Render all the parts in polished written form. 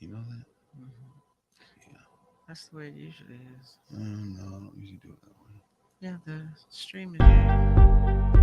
You know that? Mhm. Yeah. That's the way it usually is. No, I don't usually do it that way. Yeah, the stream is.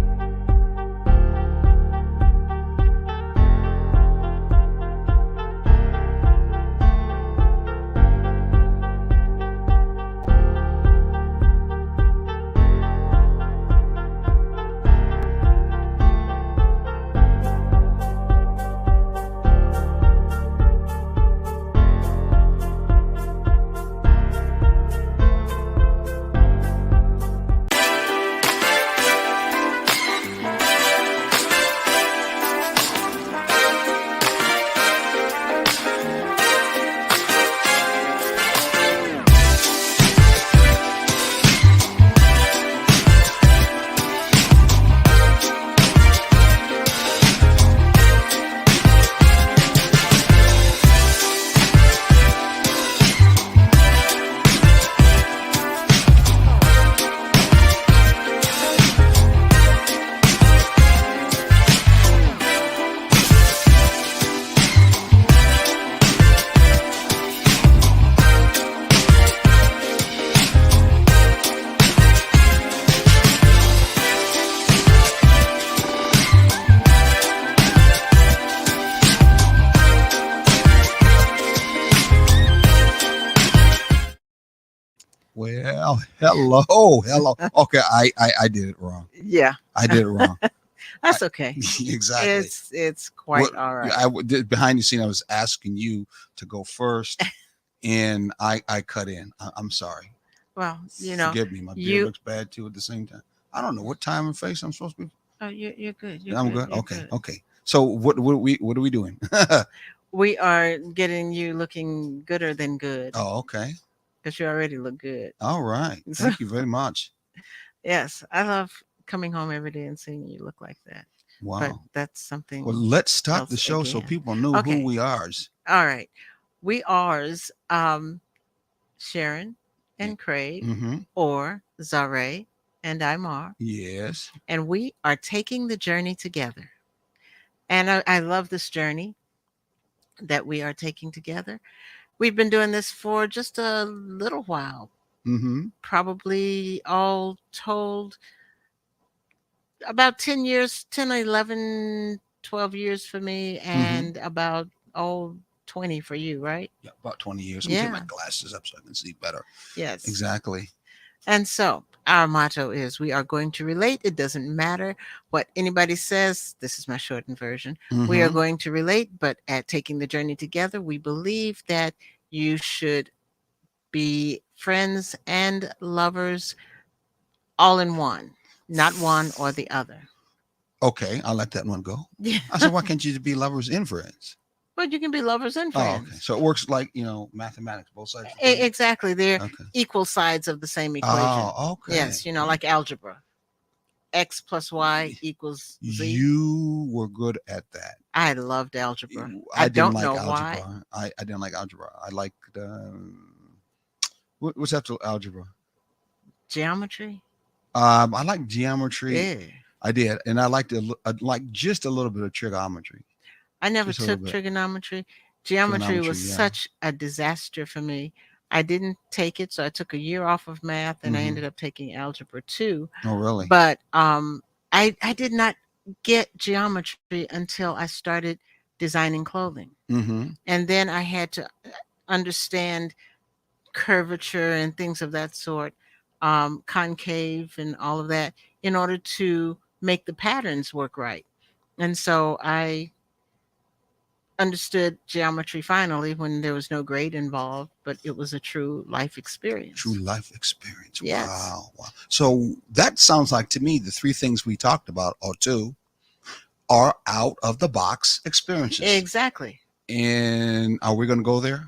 Well, hello, hello. Okay, I did it wrong. Yeah, I did it wrong. I, that's okay. exactly. It's quite What all right. did behind the scene, I was asking you to go first, and I cut in. I'm sorry. Well, Forgive me. My beard you looks bad too at the same time. I don't know what time and face I'm supposed to be. oh, you're good. You're I'm good. good. You're Okay, good. okay. So what are we doing? We are getting you looking gooder than good Oh, okay. because you already look good. All right. So, Thank you very much. yes, I love coming home every day and seeing you look like that. But Wow. that's Well, something let's start the else show so again. people know who Okay. we are. All right. We ours, Sharon and Craig, Mm-hmm. or Zare and Imar, Yes. and we are taking the journey together. And I love this journey that we are taking together. We've been doing this for just a little while, Mm-hmm. probably all told about 10 years, 10, 11, 12 years for me, Mm-hmm. and about, oh, 20 for you, right? Yeah, about 20 years. Let me take Yeah. my glasses up so I can see better. Yes. Exactly. And so our motto is we are going to relate. It doesn't matter what anybody says. This is my shortened version. We are Mm-hmm. going to relate, but at taking the journey together, we believe that you should be friends and lovers all in one, not one or the other. Okay, I'll let that one go. Yeah. I said, why can't you be lovers and friends? But you can be lovers and Oh, okay. friends. So it works like, mathematics, both sides are equation. Exactly. They're Okay. equal sides of the same equation. Oh, okay. Yes, like algebra. X plus Y equals Z. You were good at that. I loved algebra. I I didn't don't like know why. algebra. I didn't like algebra. I liked what's after algebra? Geometry? I like geometry. Yeah. I did, and I liked I like just a little bit of trigonometry, I never just a little took bit. trigonometry. Geometry was Trigonometry, yeah. such a disaster for me. I didn't take it, so I took a year off of math and I Mm-hmm. ended up taking algebra too. Oh, really? But I did not get geometry until I started designing clothing. Mm-hmm. And then I had to understand curvature and things of that sort, concave and all of that, in order to make the patterns work right. And so I understood geometry finally when there was no grade involved, but it was a true life True experience. life experience. Yes, Wow. Wow. So that sounds like to me the three things we talked about, or two, are out of the box experiences. exactly. And are we going to go there?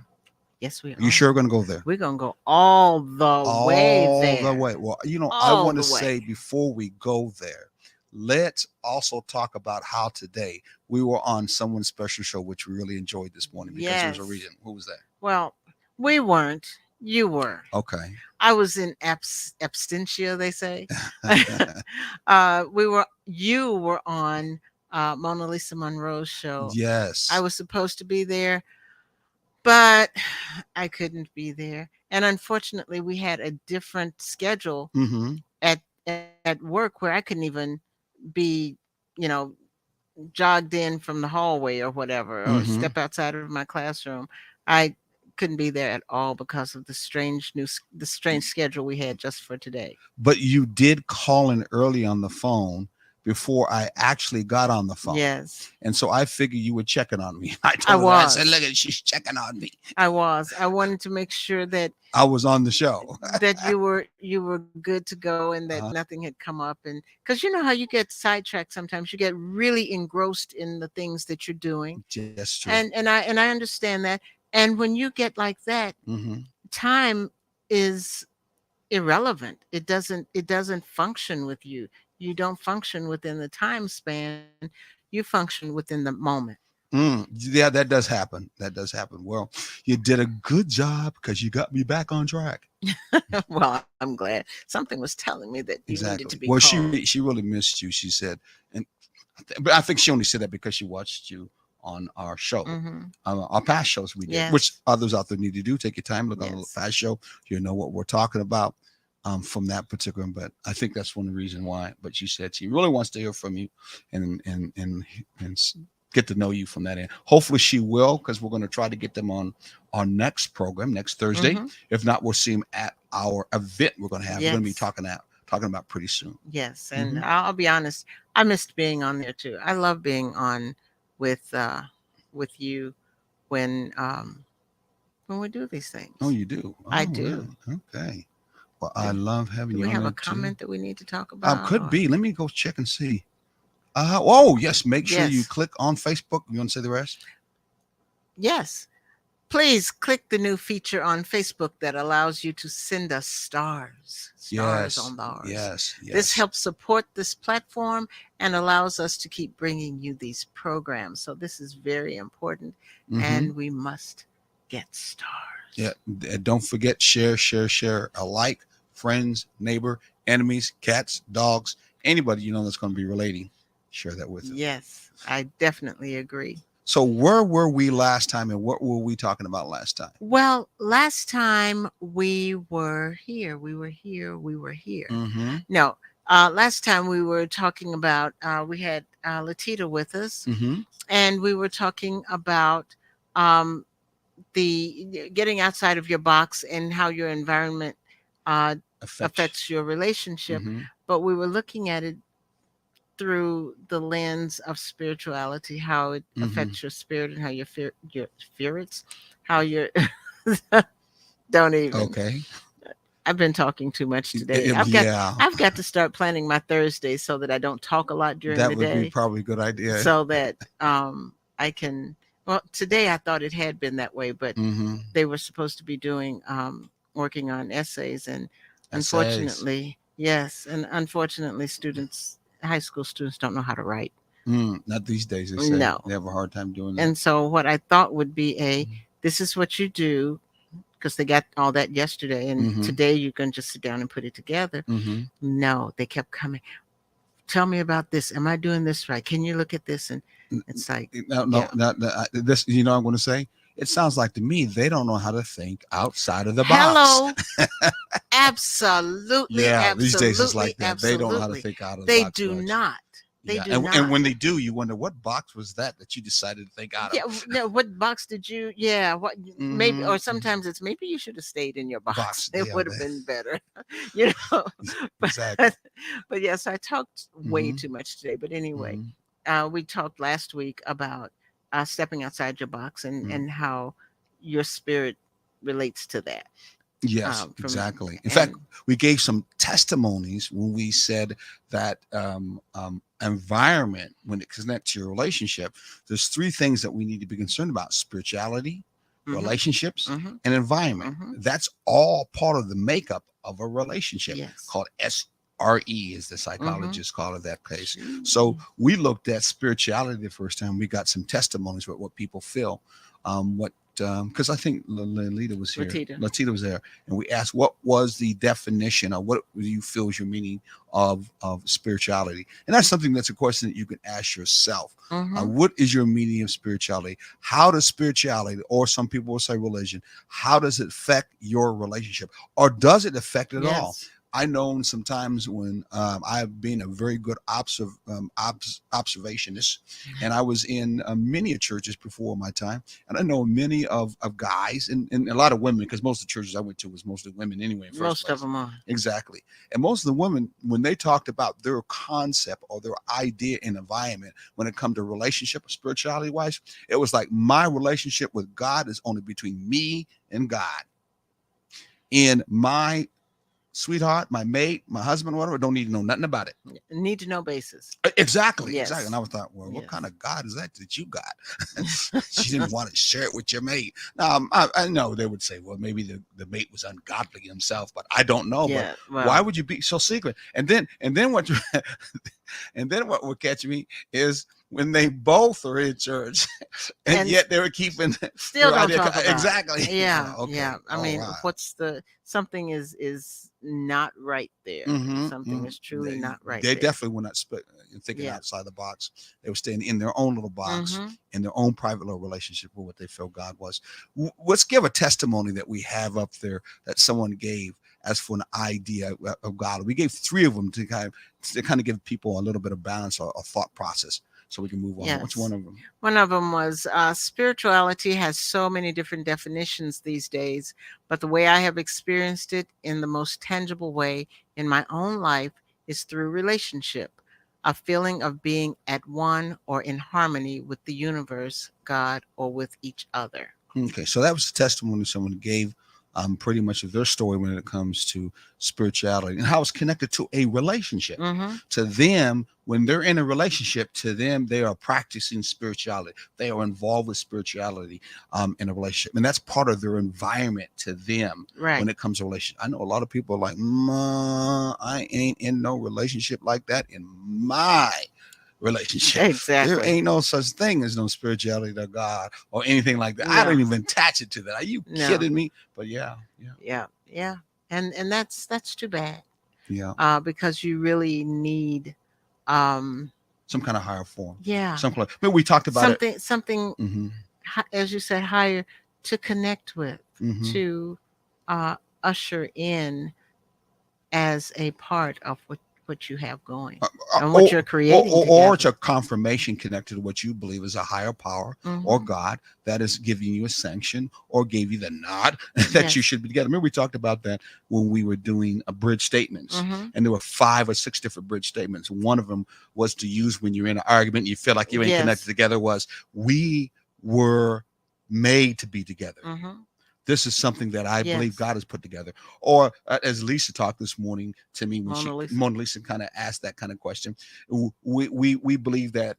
Yes, we Are you are. sure we're going to go there? We're going to go all the way All the there. way. Well, I All want to the way. say before we go there, let's also talk about how today we were on someone's special show, which we really enjoyed this morning because there was a Yes. reason. Who was that? Well, we weren't. You were. Okay. I was in absentia, they say. You were on Mona Lisa Monroe's show. I Yes. was supposed to be there. but I couldn't be there. And unfortunately, we had a different schedule Mm-hmm. at work where I couldn't even be, you know, jogged in from the hallway or whatever, or Mm-hmm. step outside of my classroom. I couldn't be there at all because of the strange schedule we had just for today. But you did call in early on the phone before I actually got on the phone. Yes, And so I figured you were checking on me. I I told her, I said, was. look at, she's checking on me. I was. I wanted to make sure that I was on the show. you were good to go and that Uh-huh. nothing had come up, and because you know how you get sidetracked sometimes, you get really engrossed in the things that you're doing, Just true. and I understand that. And when you get like that, Mm-hmm. time is irrelevant. It doesn't function with you. You don't function within the time span. You function within the moment. Yeah, that does happen. That does happen. Well, you did a good job because you got me back on track. Well, I'm glad something was telling me that you needed to Exactly. be Well, called. she really missed you. She said, and but I think she only said that because she watched you on our show, Hmm. our past shows we did, which Yes. others out there need to do. Take your time, look on the Yes. past show. You know what we're talking about from that particular. But I think that's one of the reasons why. But she said she really wants to hear from you, and get to know you from that end. Hopefully she will, because we're going to try to get them on our next program next Thursday. Hmm. If not, we'll see them at our event we're going to have. We're going to be Yes. talking about pretty soon. Yes. And Mhm. I'll be honest, I missed being on there too. I love being on with uh with you when when we do these Oh, things. you do? I Oh, do. really? Okay. Well, I Do, love having do you we on have a there too. comment that we need to talk about, Could or be. Let me go check and see. Oh, yes. Make sure you yes. click on Facebook. You want to say the rest? Yes. Please click the new feature on Facebook that allows you to send us stars Yes. on bars. Yes. This Yes. helps support this platform and allows us to keep bringing you these programs. So this is very important, Mm-hmm. and we must get Yeah. stars. Don't forget, share, share, share. Alike, friends, neighbor, enemies, cats, dogs, anybody you know that's going to be relating. Share that with them. Yes, I definitely agree. So, where were we last time, and what were we talking about last time? Well, last time we were here. Mm-hmm. No, last time we were talking about, we had Latita with us, Mm-hmm. and we were talking about um, the getting outside of your box and how your environment uh, Affection. affects your relationship. Mm-hmm. But we were looking at it through the lens of spirituality, how it Mm-hmm. affects your spirit and how your spirits, how your don't even. Okay. I've been talking too much today. I've got Yeah. I've got to start planning my Thursdays so that I don't talk a lot during That the would be day, probably a good idea. so that I can. Well, today I thought it had been that way, but Mm-hmm. they were supposed to be doing working on essays, and Essays. unfortunately, yes, and unfortunately, high school students don't know how to write. Not these days, they say. No. They have a hard time doing that. And so what I thought would be this is what you do, because they got all that yesterday, and Mm-hmm. today you can just sit down and put it together. Mm-hmm. No, they kept coming. Tell me about this. Am I doing this right? Can you look at this? And it's like, No, yeah. this, I'm going to say, it sounds like to me, they don't know how to think outside of the box. Hello. Absolutely. Yeah, these days it's like that. Absolutely. They don't know how to think out of the They box. do much. not. They Yeah. do and, not. and when they do, you wonder what box was that you decided to think out Yeah, of. no, what box did you? Yeah, what? Maybe, Mhm. or sometimes it's maybe you should have stayed in your box. Box, It yeah, would have that- been better, you know. Exactly. But yes, I talked way Mhm. too much today. But anyway, Mhm. we talked last week about stepping outside your box and Mhm. and how your spirit relates to that. Yes, From exactly. In fact, we gave some testimonies when we said that environment, when it connects to your relationship, there's three things that we need to be concerned about: spirituality, Mhm. relationships, Mhm. and environment. Mhm. That's all part of the makeup of a relationship, Yes. called SRE, as the psychologists call it that case. Jeez. So we looked at spirituality the first time. We got some testimonies with what people feel, what because I think Lalita was here, Latita. Latita was there, and we asked what was the definition, or what do you feel is your meaning of spirituality, and that's something that's a question that you can ask yourself. Hmm. What is your meaning of spirituality? How does spirituality, or some people will say religion, how does it affect your relationship, or does it affect it all? Yes. I know sometimes when I've been a very good observationist, and I was in many churches before my time, and I know many of guys and a lot of women, because most of the churches I went to was mostly women anyway. In first Most of place, them are. exactly, and most of the women, when they talked about their concept or their idea and environment when it come to relationship or spirituality wise, it was like my relationship with God is only between me and God, and my sweetheart, my mate, my husband, whatever, don't need to know nothing about it. Need to know basis. Exactly, Yes. exactly. And I was thought, well, what Yes. kind of God is that you got? She didn't want to share it with your mate. Now, I know they would say, well, maybe the mate was ungodly himself, but I don't know. Yeah. But why Well. would you be so secret? And then what and then what would catch me is when they both are in church, and And yet they were keeping still their don't idea talk about it. exactly. Yeah. Okay. Yeah. I All mean, right. what's the something is not right there. Something is truly not right They there. definitely were not thinking Yeah. outside the box. They were staying in their own little box, Hmm. in their own private little relationship with what they felt God was. Let's give a testimony that we have up there that someone gave as for an idea of God. We gave 3 of them to kind of give people a little bit of balance or thought process, so we can move on. What's Yes. one of them? One of them was spirituality has so many different definitions these days, but the way I have experienced it in the most tangible way in my own life is through relationship, a feeling of being at one or in harmony with the universe, God, or with each other. Okay, so that was the testimony someone gave, pretty much of their story when it comes to spirituality and how it's connected to a relationship. Hmm. To them, when they're in a relationship, to them, they are practicing spirituality. They are involved with spirituality in a relationship, and that's part of their environment to them Right. when it comes to relationship. I know a lot of people are like, "Ma, I ain't in no relationship like that in my relationship. There Exactly. ain't no such thing as no spirituality to God or anything like that. I No. don't even attach it to that. Are you No. kidding me?" But yeah, Yeah. Yeah. And that's too bad. yeah. Because you really need um Some kind of higher form. yeah, Some kind. But we talked about it. something Mm-hmm. as you said, higher to connect with, Mm-hmm. to usher in as a part of what you have going and what you're creating Or it's together. a confirmation connected to what you believe is a higher power or Mhm. God that is giving you a sanction or gave you the nod that you Yes. should be together. Remember, we talked about that when we were doing a bridge statements, Hmm. and there were 5 or 6 different bridge statements. One of them was to use when you're in an argument and you feel like you ain't connected Yes. together. Was we were made to be together. Hmm. This is something that I believe Yes. God has put together. Or as Lisa talked this morning to me when Mona Lisa. Lisa kind of asked that kind of question, we believe that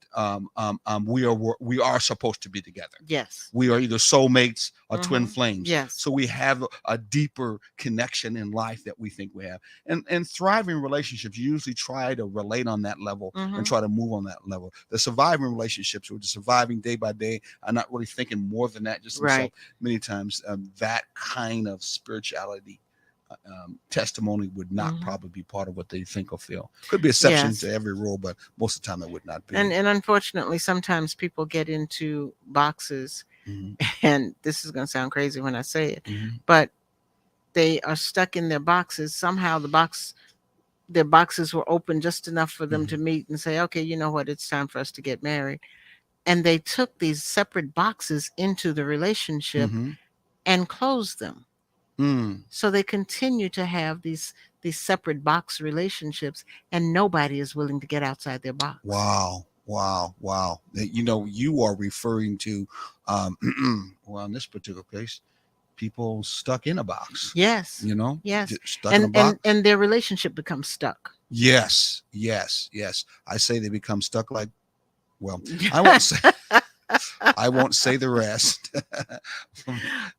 we are supposed to be together. Yes. We are either soulmates or twin Mhm. flames. Yes. So we have a deeper connection in life that we think we have. And thriving relationships usually try to relate on that level and Mhm. try to move on that level. The surviving relationships, or the surviving day by day, are not really thinking more than that, just themselves. Right. Many times that kind of spirituality testimony would not Mhm. probably be part of what they think or feel. Could be exceptions Yes. to every rule, but most of the time it would not be. And unfortunately, sometimes people get into boxes, Mhm, and this is going to sound crazy when I say it, mhm, but they are stuck in their boxes. Somehow their boxes were open just enough for them to mhm, meet and say, okay, you know what, it's time for us to get married. And they took these separate boxes into the relationship mhm, and closed them. mm. So they continue to have these separate box relationships, and nobody is willing to get outside their box. Wow. Wow. Wow. You are referring to, well, in this particular case, people stuck in a box, Yes. Yes. stuck in a And box. and their relationship becomes stuck. Yes. Yes. Yes. I say they become stuck like, well, I won't say. I won't say the rest.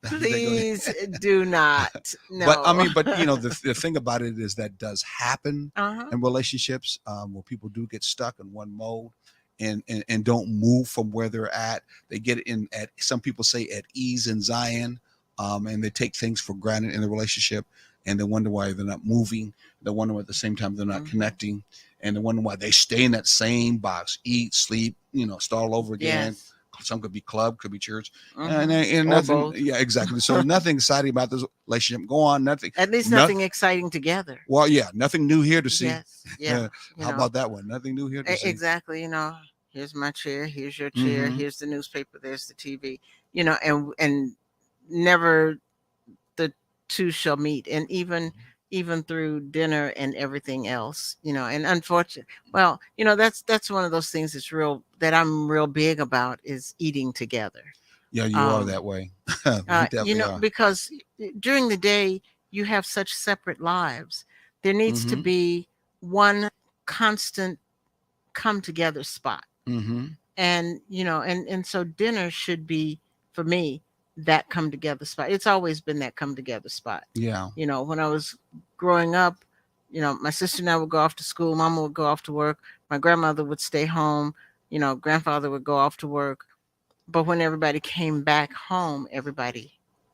Please do not. But I No. mean, but the thing about it is that does happen Uh-huh. in relationships where people do get stuck in one mode, and don't move from where they're at. They get in at, some people say, at ease in Zion, and they take things for granted in the relationship, and they wonder why they're not moving. They wonder at the same time they're not connecting, and they wonder why they stay in that same box, eat, sleep, start all over again. Yes. Some could be club, could be church, Mhm. and Or nothing. both. Yeah, exactly. So nothing exciting about this relationship. Go on, nothing. At least Noth- nothing exciting together. Well, yeah, nothing new here to see. Yes. Yeah. How about that one? Nothing new here to see. Exactly. Here's my chair. Here's your Mm-hmm. chair. Here's the newspaper. There's the TV. And never the two shall meet. And even through dinner and everything else, and unfortunately, well, that's one of those things that I'm real big about, is eating together. Yeah, you are that way. You definitely are. Because during the day you have such separate lives. There needs to Mhm. be one constant come together spot. Mm-hmm. And and so dinner should be, for me, that come together spot. It's always been that come together spot. Yeah. When I was growing up, my sister and I would go off to school, mama would go off to work, my grandmother would stay home, grandfather would go off to work. But when everybody came back home, everybody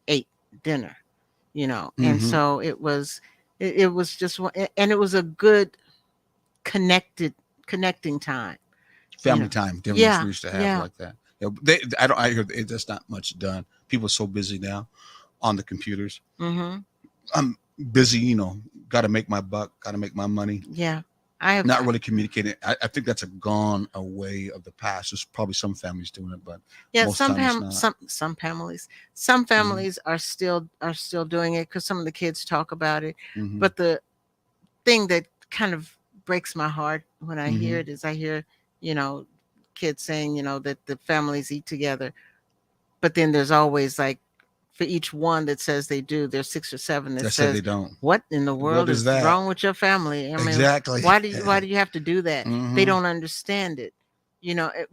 ate dinner, and Mhm. so it was just and it was a good connecting time. Family time dinners Yeah, we used to have yeah. like that. I hear there's not much done. People are so busy now on the computers. Mm-hmm. I'm busy, got to make my buck, got to make my money. Yeah. I have Not really communicating. I think that's a gone away of the past. There's probably some families doing it, but most some time it's not. some families are still doing it, because some of the kids talk about it. Mhm. But the thing that kind of breaks my heart when I hear Mhm. it is, I hear kids saying that the families eat together, but then there's always, like, for each one that says they do, there's 6 or 7 that That said they says, don't. what in the world is is that? wrong with your family? I mean, Exactly. why do you have to do that? They Mhm. don't understand it,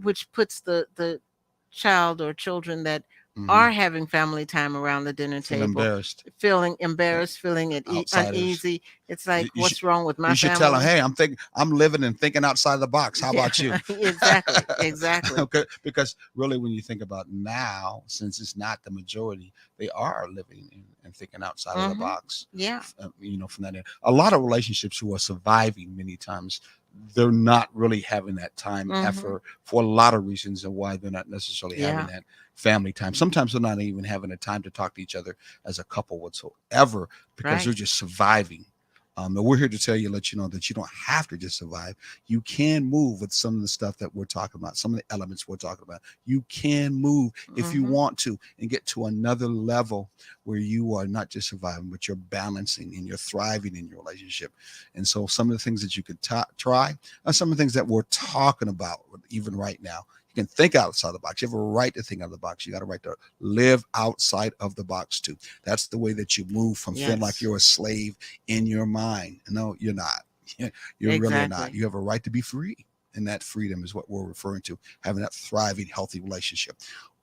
which puts the child or children that Mhm. are having family time around the dinner Feel table embarrassed. feeling embarrassed, feeling Outsiders. uneasy. It's like, You what's wrong with my You should tell them, family? hey, I'm living and thinking outside the box. How about you? Exactly. Okay, because really, when you think about now, since it's not the majority, they are living and thinking outside of the Mhm. box. Yeah. From that end, a lot of relationships who are surviving many times, they're not really having that time Mhm. effort for a lot of reasons, and why they're not necessarily having Yeah. that family time. Sometimes they're not even having the time to talk to each other as a couple whatsoever, because they're Right. just surviving. And we're here to tell you, let you know that you don't have to just survive. You can move with some of the stuff that we're talking about, some of the elements we're talking about. You can move if you Mhm. want to, and get to another level where you are not just surviving, but you're balancing and you're thriving in your relationship. And so some of the things that you could try are some of the things that we're talking about even right now. You can think outside the box. You have a right to think out of the box. You got a right to live outside of the box too. That's the way that you move from feeling like Yes. you're a slave in your mind. No, you're not. You're really not. Exactly. You have a right to be free. And that freedom is what we're referring to, having that thriving, healthy relationship.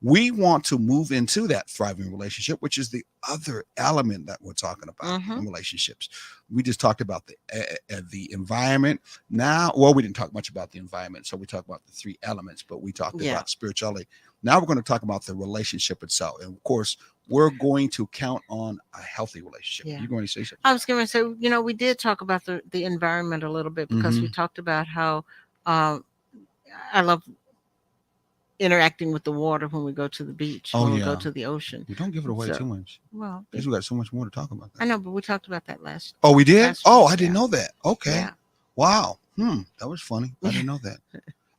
We want to move into that thriving relationship, which is the other element that we're talking about in Mhm. relationships. We just talked about the environment. Now, well, we didn't talk much about the environment, so we talked about the 3 elements, but we talked Yeah. about spirituality. Now we're going to talk about the relationship itself, and of course, we're going to count on a healthy relationship. Yeah. You're going to say something. I was going to say, we did talk about the environment a little bit, because we Mhm. talked about how um, I love interacting with the water when we go to the beach, Oh when we go yeah, to the ocean. we don't give it away So, too much well, because we got so much more to talk about I that. know, but we talked about that last Oh, we did. last Oh, week. I didn't Yeah. know that. Okay, Yeah. wow. That was funny. I didn't know that.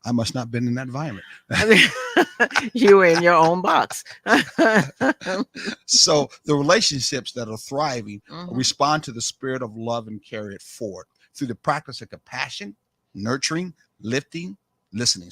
I must not have been in that environment. I mean, you were in your own box. So the relationships that are thriving Mhm. respond to the spirit of love and carry it forward through the practice of compassion, nurturing, lifting, listening,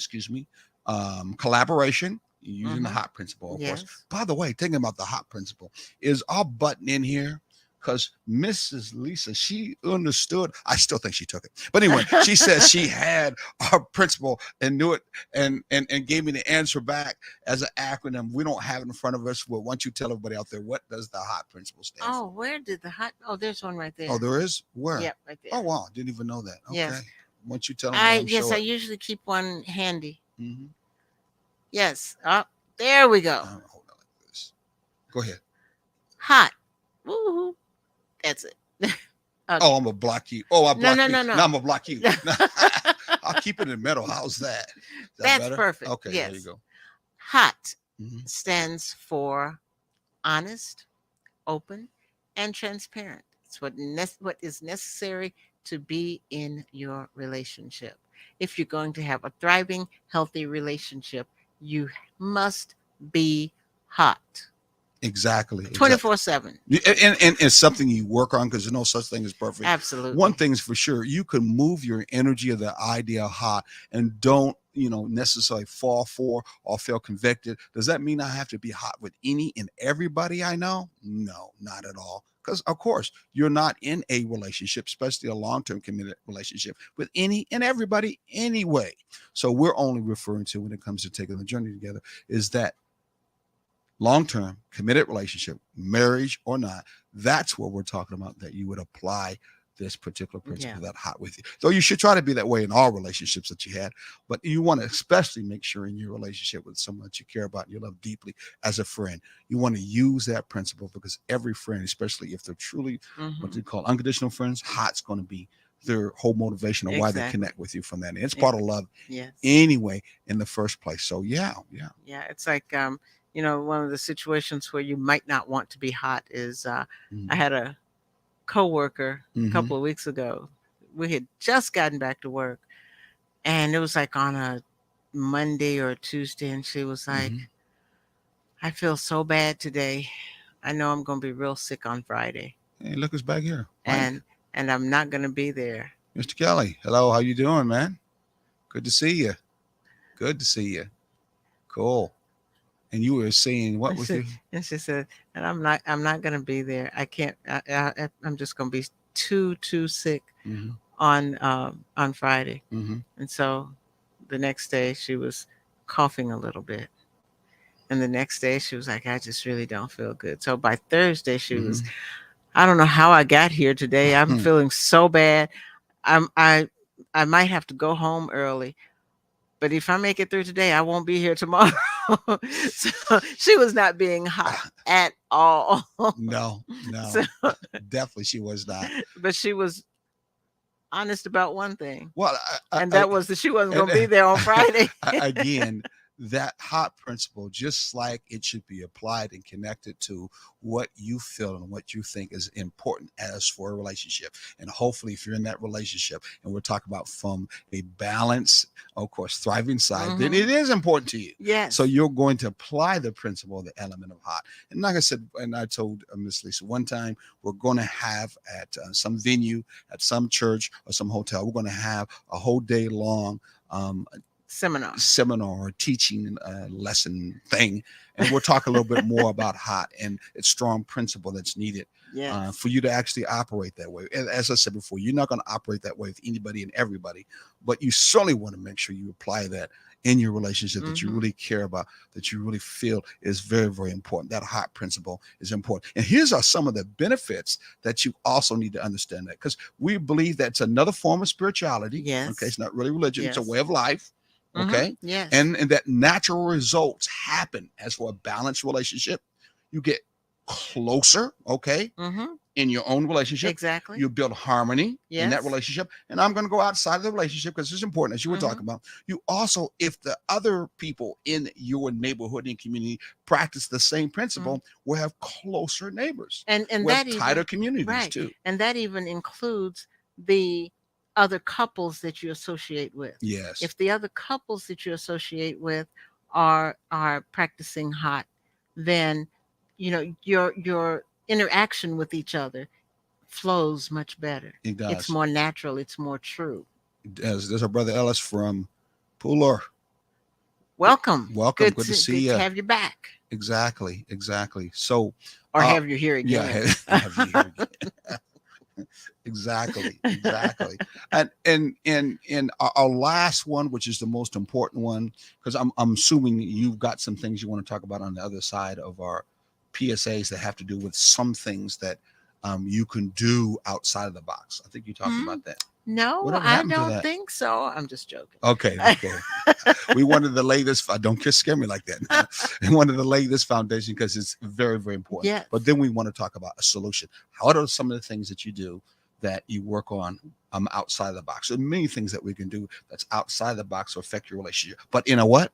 collaboration, using the Mhm. hot principle, of course. Yes. By the way, thinking about the hot principle, is our button in here? Because Mrs. Lisa, she understood. I still think she took it. But anyway, she said she had our principle and knew it, and gave me the answer back as an acronym. We don't have it in front of us. Well, why don't you tell everybody out there, what does the hot principle stand Oh, for? where did the hot? Oh, there's one right there. Oh, there is? Where? Yep, right there. Oh, wow. Didn't even know that. Okay. Yes. Why don't you tell them? Yes, I usually keep one handy. Mhm. Yes. Up there we go. Hold on like this. Go ahead. Hot. Woo-hoo. That's it. Okay. Oh, I'm gonna block you. Oh, I No, blocked no, me. no, Now no. I'm gonna block you. I'll keep it in the middle. How's that? Is that That's better? perfect. Okay, there you Yes. go. Hot Mhm. stands for honest, open, and transparent. It's what is necessary to be in your relationship. If you're going to have a thriving, healthy relationship, you must be hot Exactly. Exactly. 24/7. And it's something you work on because there's no such thing as perfect. One Absolutely. thing's for sure, you can move your energy of the idea hot and don't, necessarily fall for or feel convicted. Does that mean I have to be hot with any and everybody I know? No, not at all. Because of course you're not in a relationship, especially a long-term committed relationship, with any and everybody anyway. So we're only referring to, when it comes to taking the journey together, is that long-term committed relationship, marriage or not, that's what we're talking about, that you would apply this particular Yeah. principle, that hot with you. Though you should try to be that way in all relationships that you had, but you want to especially make sure in your relationship with someone that you care about and you love deeply as a friend, you want to use that principle, because every friend, especially if they're truly what Hmm. they call unconditional friends, hot's going to be their whole motivation of why they Exactly. connect with you from that. And it's Yeah. part of love Yes. anyway in the first place. So yeah. Yeah. It's like, one of the situations where you might not want to be hot is I Mhm. had a coworker a Mhm. couple of weeks ago. We had just gotten back to work, and it was like on a Monday or a Tuesday, and she was like, Mhm. "I feel so bad today. I know I'm going to be real sick on Friday, Hey, look who's back here, Mike. and I'm not going to be there." Mr. Kelly. Hello, how you doing, man? Good to see you. Good to see you. Cool. And you were saying what And with she, you? and she said, "And I'm not going to be there. I can't. I'm just going to be too sick Mm-hmm. on Friday." Mm-hmm. And so the next day she was coughing a little bit. And the next day she was like, "I just really don't feel good." So by Thursday she was, Mm-hmm. "I don't know how I got here today. I'm feeling so bad. I'm I might have to go home early. But if I make it through today, I won't be here tomorrow." So she was not being hot at all. No, So, no, definitely she was not. but she was honest about one thing, Well, and that was that she wasn't and going to be there on Friday. again, that hot principle, just like it should be applied and connected to what you feel and what you think is important as for a relationship. And hopefully, if you're in that relationship, and we're talking about from a balance, of course, thriving side, then it Hmm. is important to you. Yes. So you're going to apply the principle, the element of hot. And like I said, and I told Miss Lisa one time, we're going to have at some venue, at some church or some hotel, we're going to have a whole day long um, Seminar. seminar or teaching lesson thing, and we'll talk a little bit more about hot and its strong principle that's needed Yes. for you to actually operate that way. And as I said before, you're not going to operate that way with anybody and everybody, but you certainly want to make sure you apply that in your relationship, that you Hmm. really care about, that you really feel is very, very important. That hot principle is important. And here's are some of the benefits that you also need to understand, that because we believe that's another form of spirituality. Okay, Yes. it's not really religion, it's a Yes. way of life. Hmm. Okay, Yes. and that natural results happen as for a balanced relationship. You get closer, okay, Hmm. in your own relationship. Exactly. You build harmony in that Yes. relationship. And I'm going to go outside of the relationship because it's important, as you were talking Hmm. about. You also, if the other people in your neighborhood and community practice the same Hmm. principle, we'll have closer neighbors. And We'll have that tighter even communities right, too. and that even includes the other couples that you associate with. Yes, If the other couples that you associate with are practicing hot, then your interaction with each other flows much better. it It's does. more natural. It's more true. There's our brother Ellis from Puller. Welcome. Welcome. Good Good to to see good to you. have you back, Exactly. Exactly. So, or uh, have you here yeah, again. have you here again. Exactly, exactly. And our last one, which is the most important one, because I'm assuming you've got some things you want to talk about on the other side of our PSAs that have to do with some things that you can do outside of the box. I think you talked Mhm. about that. No, Whatever I happened to don't that? think so. I'm just joking. Okay, okay. We wanted to lay this. Don't scare me like that. We wanted to lay this foundation because it's very, very important. Yes. But then we want to talk about a solution. What are some of the things that you do that you work on outside of the box? There are many things that we can do that's outside the box to affect your relationship, but in a what?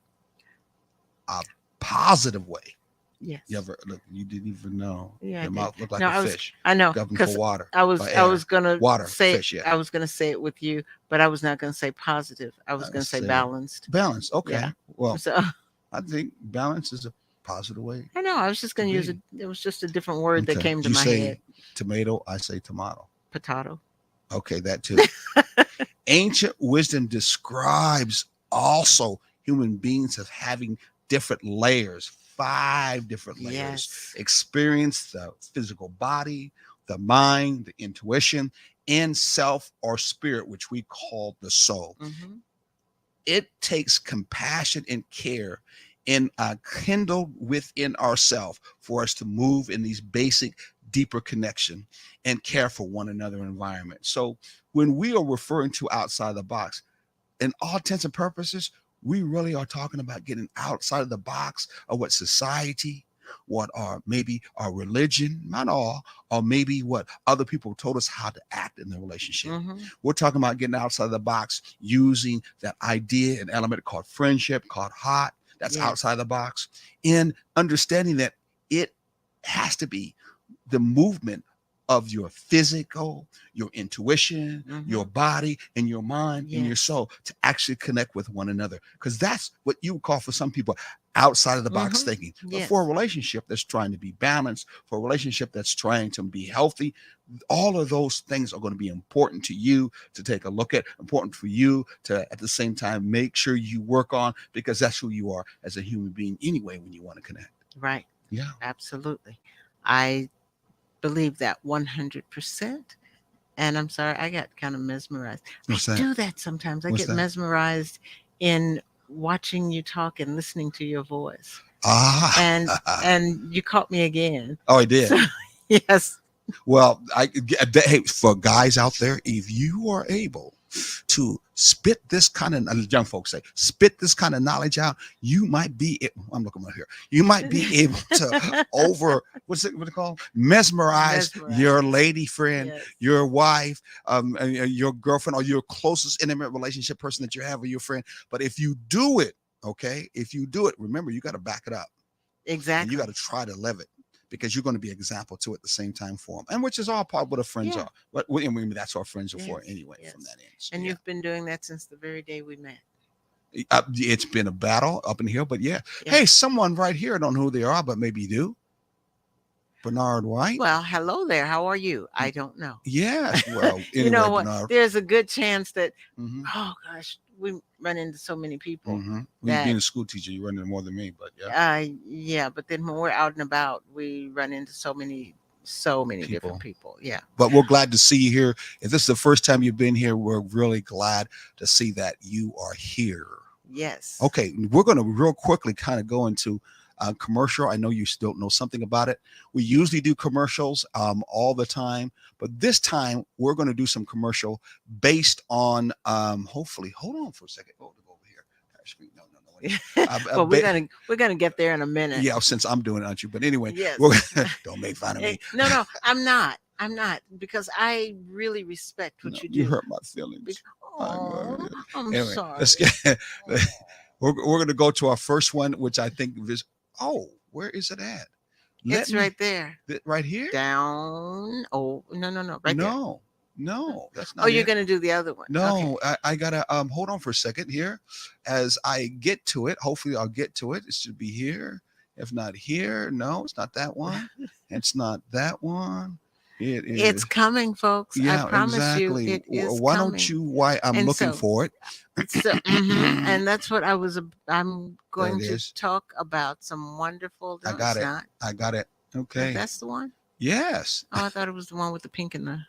A positive way. Yes. You ever look? You didn't even know. Yeah, I Your did. mouth looked like No, a I was. fish. I know Governed because for water. I was. for I air, was gonna water, say. fish. Yeah. I was gonna say it with you, but I was not gonna say positive. I was gonna say Say balanced. balance. Okay. Yeah. Well, So I think balance is a positive way. I know. I was just gonna To use it. be. It was just a different word that Okay. came to You my say head. tomato. I say tomato. Potato. Okay, that too. Ancient wisdom describes also human beings as having different layers, 5 different layers. Yes. Experience, the physical body, the mind, the intuition, and self or spirit, which we call the soul. Mm-hmm. It takes compassion and care and kindled within ourselves for us to move in these basic deeper connection and care for one another environment. So when we are referring to outside the box, in all intents and purposes, we really are talking about getting outside of the box of what society, what are maybe our religion, not all, or maybe what other people told us how to act in the relationship. Mm-hmm. We're talking about getting outside of the box using that idea and element called friendship, called hot, that's Yes. outside the box, and understanding that it has to be the movement of your physical, your intuition, your body, and your mind and your Yes. soul to actually connect with one another. Because that's what you would call for some people outside of the box thinking. But Yes. for a relationship that's trying to be balanced, for a relationship that's trying to be healthy, all of those things are going to be important to you to take a look at, important for you to at the same time make sure you work on, because that's who you are as a human being anyway when you want to connect. Right. Yeah. Absolutely. I believe that 100%. And I'm sorry, I got kind of mesmerized. What's I that? do that sometimes. I What's get that? mesmerized in watching you talk and listening to your voice. Ah. And you caught me again. Oh, I did. So, yes. Well, hey, for guys out there, if you are able to spit this kind of, young folks say, spit this kind of knowledge out, you might be, I'm looking right here, you might be able to what's it called? Mesmerize your lady friend, Yes. your wife, your girlfriend, or your closest intimate relationship person that you have with your friend. But if you do it, okay, if you do it, remember, you got to back it up. Exactly. And you got to try to live it, because you're going to be an example to at the same time for them, and which is all part of what our friends are. But I mean, that's what our friends are for anyway. From that end, so, and you've been doing that since the very day we met. It's been a battle up in here, but hey, someone right here, I don't know who they are, but maybe you do. Bernard White. Well, hello there. How are you? I don't know. Yes. Well, anyway, you know what? Bernard. There's a good chance that, oh gosh, we run into so many people. Well, being a school teacher, you run into more than me, but yeah. But then when we're out and about, we run into so many different people. Yeah. But we're glad to see you here. If this is the first time you've been here, we're really glad to see that you are here. Yes. Okay, we're going to real quickly kind of go into commercial. I know you still know something about it. We usually do commercials all the time, but this time we're going to do some commercial based on hopefully, hold on for a second. Oh, over here. Well, we're gonna get there in a minute. Yeah, since I'm doing it, aren't you? But anyway, yes. Don't make fun of me. No, I'm not, because I really respect what you do. You hurt my feelings. I'm anyway, sorry. Let's get, we're going to go to our first one, which I think is, where is it at? It's right there. Right here? Down. Oh, no. Right there. No, that's not. Oh, you're gonna do the other one. No, okay. I gotta hold on for a second here. As I get to it, hopefully I'll get to it. It should be here. If not here, no, it's not that one. It's not that one. It's coming, folks. Yeah, I promise exactly. you, it is Why coming. don't you? Why I'm looking for it. So, and that's what I'm going to is. talk about some wonderful. I got it. Not. I got it. Okay. That's the one. Yes. Oh, I thought it was the one with the pink and the.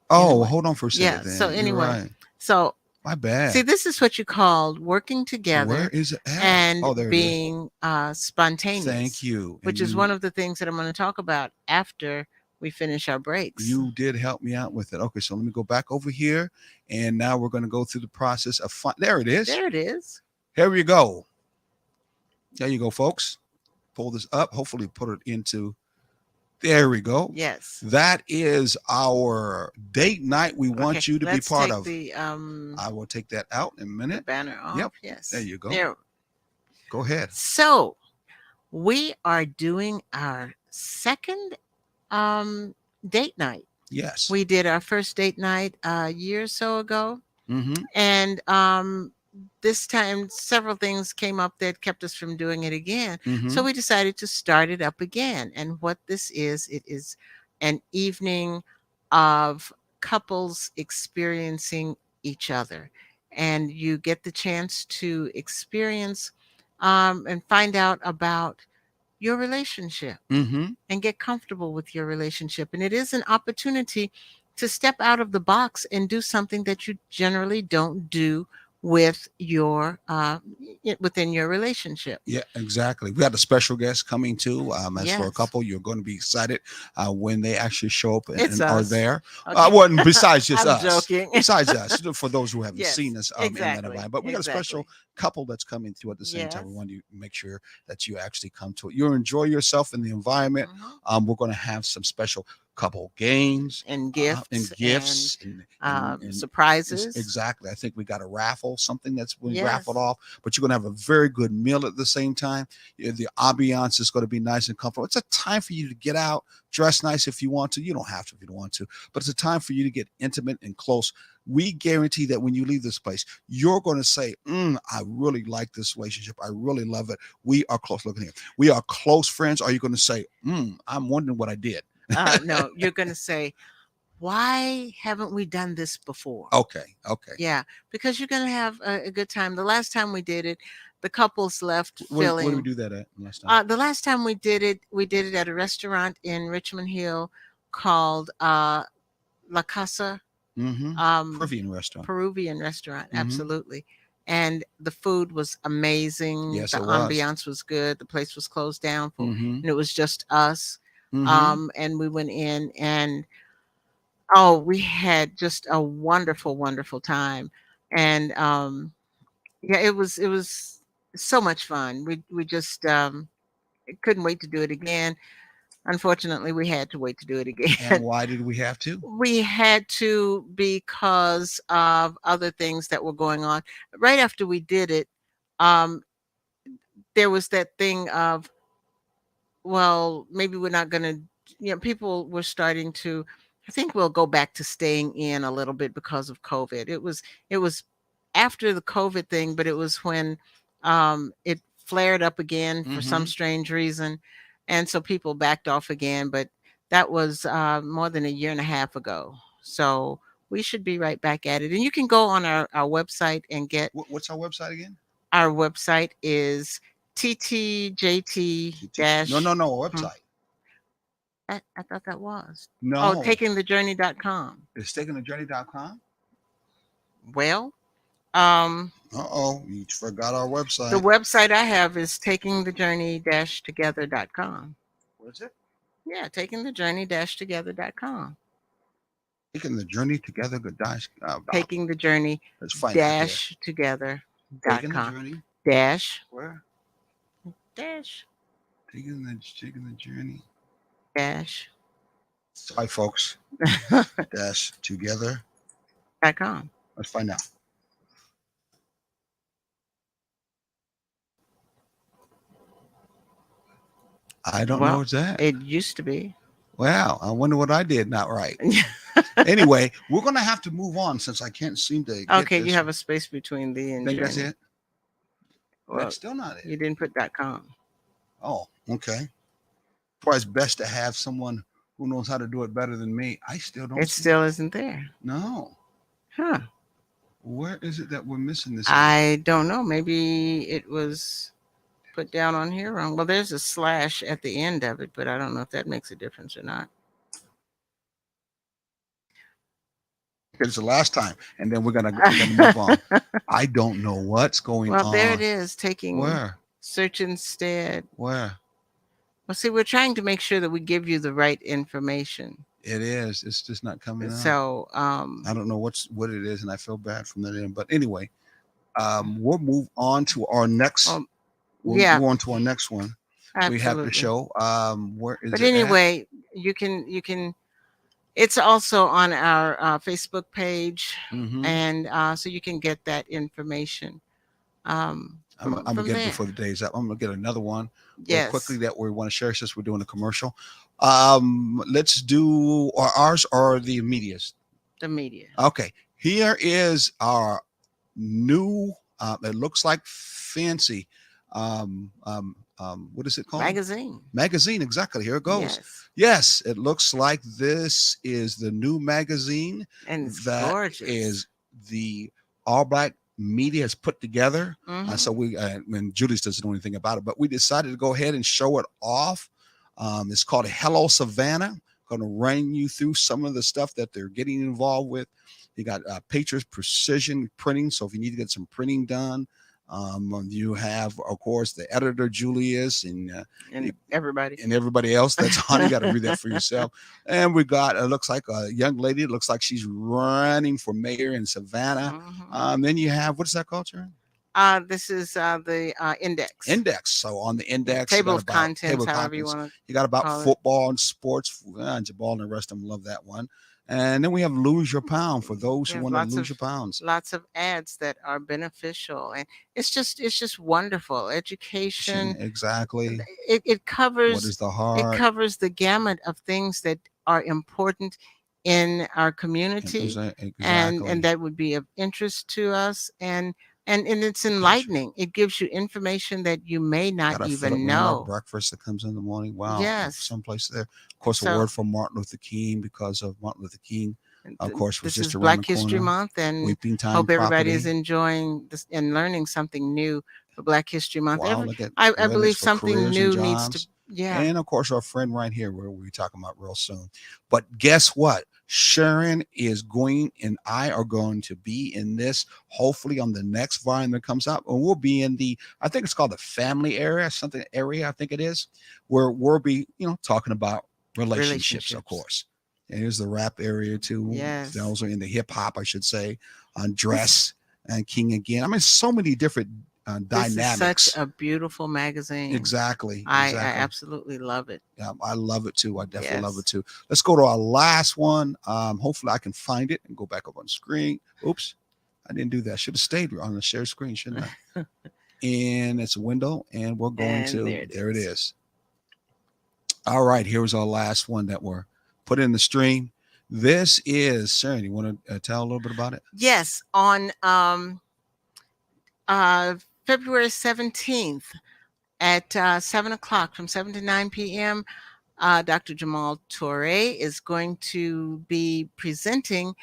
Oh, anyway. Hold on for a second. Yeah. Then. So anyway, right. so my bad. See, this is what you called working together. Where is it at? And being spontaneous. Thank you. Which is one of the things that I'm going to talk about after we finish our breaks. You did help me out with it. Okay, so let me go back over here, and now we're going to go through the process of there it is. There it is. Here we go. There you go, folks. Pull this up. Hopefully, put it into. There we go. Yes. That is our date night. We want you to be part of. I will take that out in a the minute. banner off. Yep. Yes. There you go. There. Go ahead. So we are doing our second date night. Yes. We did our first date night a year or so ago. Mm-hmm. And this time several things came up that kept us from doing it again. Mm-hmm. So we decided to start it up again. And what this is, it is an evening of couples experiencing each other. And you get the chance to experience and find out about your relationship Mm-hmm. and get comfortable with your relationship. And it is an opportunity to step out of the box and do something that you generally don't do with your within your relationship. Yeah, exactly. We got a special guest coming too. As for a Yes. couple, you're going to be excited when they actually show up and, It's are us. there. Okay. Well, besides just I'm us. joking. Besides us, for those who haven't Yes, seen us in that exactly, event. But we got a special exactly. couple that's coming through at the same time. Yes. We want you to make sure that you actually come to it. You enjoy yourself in the environment. Mhm. We're going to have some special couple games And gifts and surprises. Exactly. I think we got a raffle, something that's been Yes. raffled off, but you're going to have a very good meal at the same time. The ambiance is going to be nice and comfortable. It's a time for you to get out, dress nice if you want to. You don't have to if you don't want to, but it's a time for you to get intimate and close. We guarantee that when you leave this place, you're going to say, I really like this relationship. I really love it. We are close. Look at here. We are close friends. Are you going to say, I'm wondering what I did? No, you're going to say, why haven't we done this before? Okay. Yeah, because you're going to have a good time. The last time we did it, the couples left Where feeling. did we do that at last time? The last time we did it at a restaurant in Richmond Hill called La Casa. Peruvian restaurant. Peruvian restaurant, Mhm. absolutely. And the food was amazing. Yes, the it was. ambiance was good. The place was closed down for, Mhm. and it was just us. Mhm. And we went in and we had just a wonderful, wonderful time. And yeah, it was so much fun. We just couldn't wait to do it again. Unfortunately, we had to wait to do it again. And why did we have to? We had to because of other things that were going on. Right after we did it, um, there was that thing of, well, maybe we're not going to, people were starting to, I think we'll go back to staying in a little bit because of COVID. It was after the COVID thing, but it was when it flared up again for some Mhm. strange reason. And so people backed off again, but that was more than a year and a half ago. So we should be right back at it. And you can go on our website and get, What's our website again? our website is TTJT dash. No, our website. I thought that was. No. Oh, takingthejourney.com. It's takingthejourney.com. Well, You forgot our website. the website I have is takingthejourney-together.com. What is it? Yeah, takingthejourney-together.com. Taking the journey together. Good dash. Taking the journey Let's find it here. dash together Taking the .com. journey. Dash Where? dash Taking the journey. dash Sorry, folks. Dash together. .com. Let's find out. I don't know Well, what's that. It used to be. Wow, I wonder what I did not right. Anyway, we're gonna have to move on since I can't seem to. Get Okay, this. you have a space between the and Think that's journey. it? Well, That's still not it. you didn't put .com. Oh, okay. Probably it's best to have someone who knows how to do it better than me. I still don't. It see still isn't there. No. Huh. Where is it that we're missing this? I don't know. Maybe it was put down on here wrong. Well, there's a slash at the end of it, but I don't know if that makes a difference or not. It's the last time, and then we're gonna move on. I don't know what's going on. Well, there it is. Taking Where? search instead. Where? Well, see, we're trying to make sure that we give you the right information. It is. It's just not coming out. So, I don't know what it is, and I feel bad from that end. But anyway, we'll move on to our next. um, We'll yeah, go on to our next one. We have the absolutely. show. Where is But it at? anyway, you can. It's also on our Facebook page, Mm-hmm. and so you can get that information I'm gonna from get it there. before the day's up. I'm gonna get another one real quickly Yes, that we want to share since we're doing a commercial. Let's do ours or the media's. the media Okay, here is our new. It looks like fancy. What is it called? magazine. Magazine. Exactly. Here it goes. Yes, Yes, it looks like this is the new magazine and it's that gorgeous. is the All Black Media has put together. Hmm. So we, and Julius doesn't know anything about it, but we decided to go ahead and show it off. It's called Hello Savannah. Going to run you through some of the stuff that they're getting involved with. You got Patriots Precision Printing. So if you need to get some printing done, you have, of course, the editor Julius And everybody. and everybody else that's on. You got to read that for yourself. And we got, it looks like a young lady. It looks like she's running for mayor in Savannah. Mhm. Then you have, what is that called, Sharon? This is the index. Index. So on the index, you Table got of about contents, table of however you contents. want to You got about call it. football and sports. Jabal and the rest of them love that one. And then we have lose your pound for those We who have want to lose your pounds. lots of ads that are beneficial, and it's just wonderful education. Exactly. It What is the it heart? covers the gamut of things that are important in our community, and Exactly. that would be of interest to us, and it's Culture. enlightening. It gives you information that you may not Got our Philip even Randolph know. breakfast that comes in the morning. Wow, Yes. someplace there. Of course, a So word from Martin Luther King because of Martin Luther King. Of course, was this just is around the Black History corner. Month, and Weeping Time hope everybody is Property. enjoying this and learning something new for Black History Month. Wow, look at I Readiness believe for something Careers and new needs to, Jobs. yeah. And of course, our friend right here, where we'll be talking about real soon. But guess what? Sharon is going, and I are going to be in this hopefully on the next volume that comes out. And we'll be in the, I think it's called the family area, something area, I think it is, where we'll be, talking about relationships, of Relationships. course. And here's the rap area too. Yes. Those are in the hip hop, I should say, on This, dress and King again. I mean, so many different this is such dynamics. a beautiful magazine. Exactly. I Exactly. absolutely love it. Yeah, I love it too. I definitely love it Yes. too. Let's go to our last one. Hopefully I can find it and go back up on screen. Oops, I didn't do that. Should have stayed on the share screen, shouldn't I? And it's a window, and we're going And to, there it there it is. is. All right, here's our last one that we're put in the stream. This is, Sharon, you want to tell a little bit about it? Yes, on February 17th at 7 o'clock, from 7 to 9 p.m., Dr. Jamal Toure is going to be presenting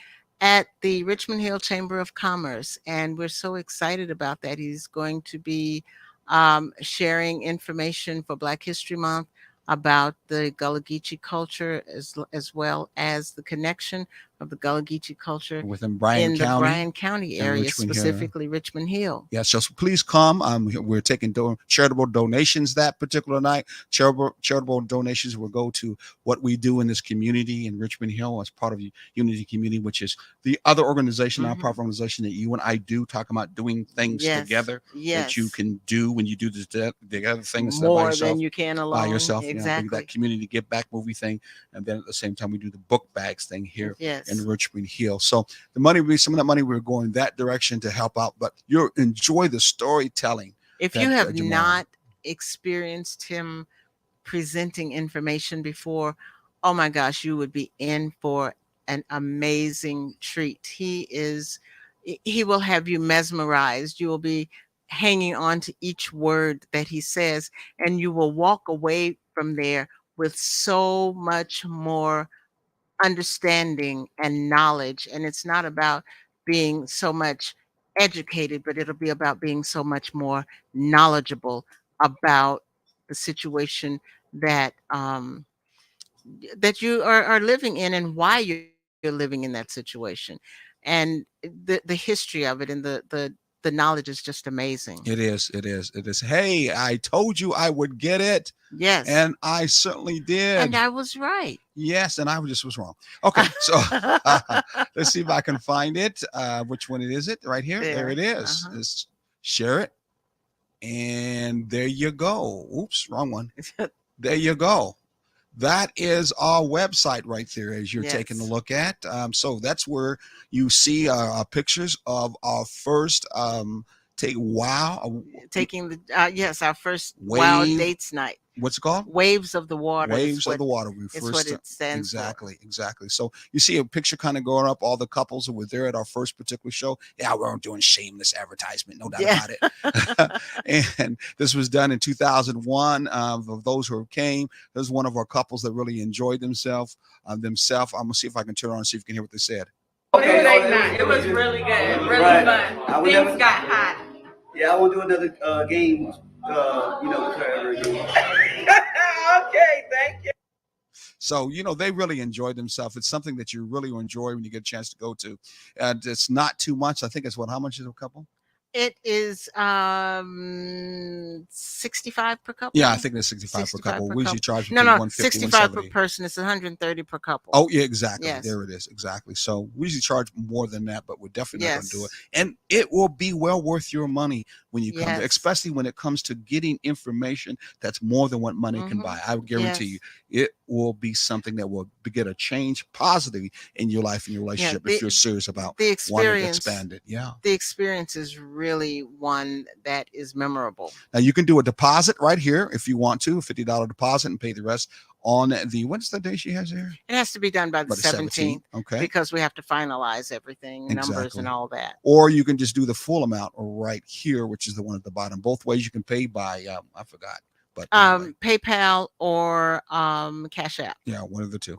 at the Richmond Hill Chamber of Commerce. And we're so excited about that. He's going to be sharing information for Black History Month about the Gullah Geechee culture, as well as the connection of the Gullah Geechee culture Within Bryan in the County Bryan County and area, Richmond Hill. specifically Richmond Hill. Yes, so please come. We're taking charitable donations that particular night. Charitable donations will go to what we do in this community in Richmond Hill as part of the Unity Community, which is the other organization, Mhm. nonprofit organization that you and I do, talking about doing things Yes. together Yes. that you can do when you do the other things by More yourself. than you can alone. By yourself, Exactly. that community give back movie thing, and then at the same time we do the book bags thing here Yes. in Richmond Hill. So the money, some of that money, we're going that direction to help out. But you enjoy the storytelling. If that, you have Jamal. not experienced him presenting information before, oh my gosh, you would be in for an amazing treat. He will have you mesmerized. You will be hanging on to each word that he says, and you will walk away from there with so much more understanding and knowledge. And it's not about being so much educated, but it'll be about being so much more knowledgeable about the situation that that you are living in, and why you're living in that situation, and the history of it, and the the knowledge is just amazing. It is. It is. It is. Hey, I told you I would get it, Yes. and I certainly did. And I was right. Yes, and I just was wrong. Okay, so let's see if I can find it. Which one is it? Right here. There it is. Let's share it. And there you go. Oops, wrong one. There you go. That is our website right there, as you're taking a look at. So that's where you see our pictures of our first taking the our first Wow Dates Night. What's it called? Waves of the Water. Waves of the Water. It's what it stands for. Exactly. So you see a picture kind of going up, all the couples that were there at our first particular show. Yeah, we weren't doing shameless advertisement, no doubt about it. And this was done in 2001. Of those who came, there's one of our couples that really enjoyed themselves. I'm gonna see if I can turn on and see if you can hear what they said. Okay, it was really good, really fun. Things got hot. Yeah, I won't do another game, with her ever again. Okay, thank you. So, they really enjoyed themselves. It's something that you really enjoy when you get a chance to go to. And it's not too much. I think it's how much is a couple? It is 65 per couple. Yeah, I think it's 65 per couple. We usually charge no, 65 per person. It's 130 per couple. Oh, yeah, exactly. Yes. There it is. Exactly. So we usually charge more than that, but we're definitely not going to do it. And it will be well worth your money when you come there, especially when it comes to getting information that's more than what money can buy. I guarantee you, it will be something that will get a change positively in your life and your relationship if you're serious about the experience, wanting to expand it. Yeah. The experience is really one that is memorable. Now you can do a deposit right here if you want to, a $50 deposit, and pay the rest on what's the day she has here? It has to be done by the 17th. Okay. Because we have to finalize everything, numbers and all that. Or you can just do the full amount right here, which is the one at the bottom. Both ways you can pay by, I forgot. But anyway. PayPal or Cash App. Yeah, one of the two.